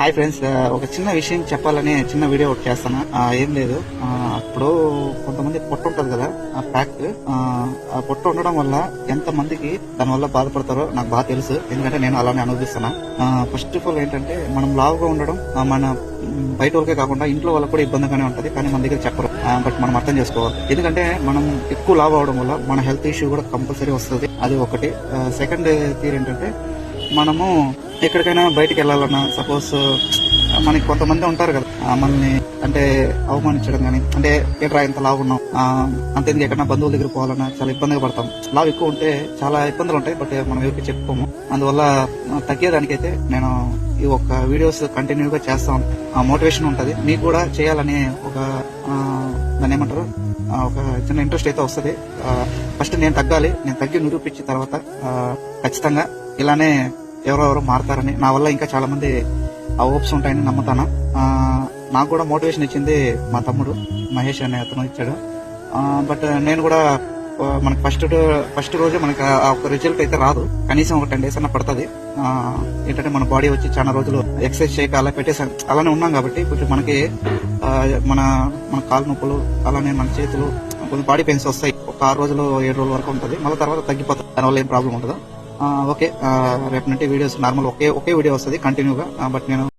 Hi friends, ఒక చిన్న విషయం చెప్పాలని చిన్న వీడియో ఒకటి చేస్తాను. ఏం లేదు, ఇప్పుడు కొంతమంది పొట్ట ఉంటది కదా, ఆ ప్యాక్, ఆ పొట్ట ఉండడం వల్ల ఎంత మందికి దాని వల్ల బాధపడతారో నాకు బాగా తెలుసు. ఎందుకంటే నేను అలానే అనుభవిస్తున్నా. ఫస్ట్ ఆఫ్ ఆల్ ఏంటంటే, మనం లావుగా ఉండడం మన బయట వాళ్ళకే కాకుండా ఇంట్లో వాళ్ళకి కూడా ఇబ్బందిగానే ఉంటది, కానీ మన దగ్గర చెప్పరు. బట్ మనం అర్థం చేసుకోవాలి. ఎందుకంటే మనం ఎక్కువ లావు అవడం వల్ల మన హెల్త్ ఇష్యూ కూడా కంపల్సరీ వస్తుంది. అది ఒకటి. సెకండ్ థియరీ ఏంటంటే, మనము ఎక్కడికైనా బయటికి వెళ్ళాలన్నా, సపోజ్ మనకి కొంతమంది ఉంటారు కదా, మనల్ని అంటే అవమానించడం గానీ, అంటే ఎట్రా ఇంత లావు ఉన్నాం, అంతేందుకు ఎక్కడైనా బంధువుల దగ్గర పోవాలన్నా చాలా ఇబ్బందిగా పడతాం. లావు ఎక్కువ ఉంటే చాలా ఇబ్బందులు ఉంటాయి, బట్ మనం ఎవరికి చెప్పుకోము. అందువల్ల తగ్గేదానికైతే నేను ఈ ఒక్క వీడియోస్ కంటిన్యూగా చేస్తాం. మోటివేషన్ ఉంటది, మీకు కూడా చేయాలని ఒక దాన్ని ఏమంటారు, ఒక చిన్న ఇంట్రెస్ట్ అయితే వస్తుంది. ఫస్ట్ నేను తగ్గాలి, నేను తగ్గి నిరూపించిన తర్వాత ఖచ్చితంగా ఇలానే ఎవరెవరు మారతారని, నా వల్ల ఇంకా చాలా మంది ఆ హోప్స్ ఉంటాయని నమ్ముతాను. నాకు కూడా మోటివేషన్ ఇచ్చింది మా తమ్ముడు మహేష్ అనే అతను ఇచ్చాడు. బట్ నేను కూడా మనకి ఫస్ట్ రోజు మనకి ఆ ఒక రిజల్ట్ అయితే రాదు, కనీసం ఒక 10 days అన్న పడుతుంది. ఏంటంటే మన బాడీ వచ్చి చాలా రోజులు ఎక్సర్సైజ్ చేయక అలా పెట్టేసాం, అలానే ఉన్నాం కాబట్టి కొంచెం మనకి మన కాలు నొప్పులు, అలానే మన చేతులు, కొంచెం బాడీ పెయిన్స్ వస్తాయి. ఒక 6 రోజులు 7 రోజుల వరకు ఉంటుంది, మళ్ళీ తర్వాత తగ్గిపోతుంది. దానివల్ల ఏం ప్రాబ్లం ఉండదు. ఓకే, రేపు నుండి వీడియోస్ నార్మల్ ఒకే వీడియో వస్తుంది కంటిన్యూగా. బట్ నేను